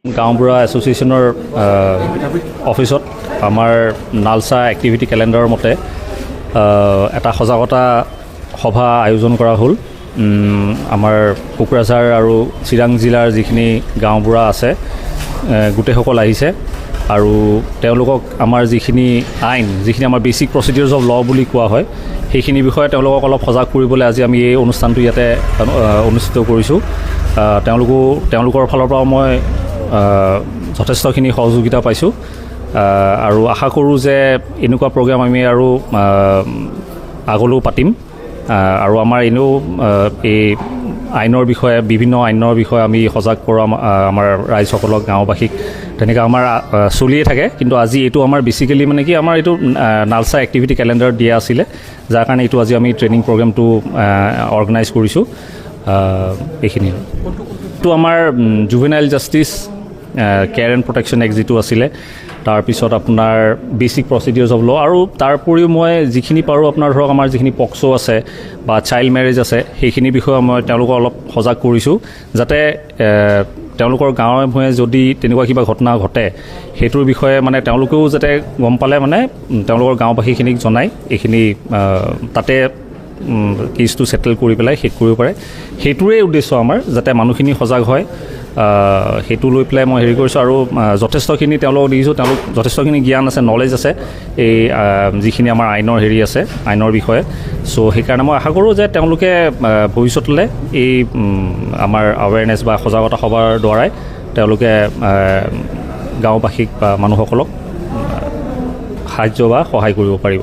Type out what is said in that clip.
গাঁওবুঢ়া এছ'চিয়েশ্যনৰ অফিচত আমাৰ নালচা এক্টিভিটি কেলেণ্ডাৰৰ মতে এটা সজাগতা সভা আয়োজন কৰা হ'ল। আমাৰ কোকৰাঝাৰ আৰু চিৰাং জিলাৰ যিখিনি গাঁওবুঢ়া আছে গোটেইসকল আহিছে আৰু তেওঁলোকক আমাৰ যিখিনি আইন, যিখিনি আমাৰ বেচিক প্ৰচিডিউৰ্ছ অফ ল বুলি কোৱা হয়, সেইখিনি বিষয়ে তেওঁলোকক অলপ সজাগ কৰিবলৈ আজি আমি এই অনুষ্ঠানটো ইয়াতে অনুষ্ঠিত কৰিছোঁ। তেওঁলোকৰ ফালৰ পৰা মই যথেষ্টখিনি সহযোগিতা পাইছোঁ আৰু আশা কৰোঁ যে এনেকুৱা প্ৰগ্ৰাম আমি আৰু আগলৈও পাতিম আৰু আমাৰ এনেও এই আইনৰ বিষয়ে, বিভিন্ন আইনৰ বিষয়ে আমি সজাগ কৰোঁ আমাৰ ৰাইজসকলক, গাঁওবাসীক, তেনেকৈ আমাৰ চলিয়ে থাকে। কিন্তু আজি এইটো আমাৰ বেচিকেলি মানে কি, আমাৰ এইটো নালচা এক্টিভিটি কেলেণ্ডাৰ দিয়া আছিলে, যাৰ কাৰণে এইটো আজি আমি ট্ৰেইনিং প্ৰগ্ৰেমটো অৰ্গেনাইজ কৰিছোঁ। এইখিনি এইটো আমাৰ juvenile justice care and protection act যিটো আছিলে, তাৰপিছত আপোনাৰ বেচিক প্ৰচিডিউৰ্ছ অফ ল, আৰু তাৰ উপৰিও মই যিখিনি পাৰোঁ আপোনাৰ ধৰক আমাৰ যিখিনি পক্সো আছে বা চাইল্ড মেৰেজ আছে, সেইখিনি বিষয়ে মই তেওঁলোকক অলপ সজাগ কৰিছোঁ, যাতে তেওঁলোকৰ গাঁৱে ভূঞে যদি তেনেকুৱা কিবা ঘটনা ঘটে সেইটোৰ বিষয়ে মানে তেওঁলোকেও যাতে গম পালে মানে তেওঁলোকৰ গাঁওবাসীখিনিক জনাই এইখিনি তাতে কেছটো ছেটেল কৰি পেলাই শেষ কৰিব পাৰে। সেইটোৰে উদ্দেশ্য আমাৰ, যাতে মানুহখিনি সজাগ হয়, সেইটো লৈ পেলাই মই হেৰি কৰিছোঁ। আৰু যথেষ্টখিনি তেওঁলোকক দেখিছোঁ, তেওঁলোক যথেষ্টখিনি জ্ঞান আছে, নলেজ আছে এই যিখিনি আমাৰ আইনৰ হেৰি আছে, আইনৰ বিষয়ে। চ' সেইকাৰণে মই আশা কৰোঁ যে তেওঁলোকে ভৱিষ্যতলৈ এই আমাৰ আৱেৰনেছ বা সজাগতা সভাৰ দ্বাৰাই তেওঁলোকে গাঁওবাসীক বা মানুহসকলক সাহাৰ্য বা সহায় কৰিব পাৰিব।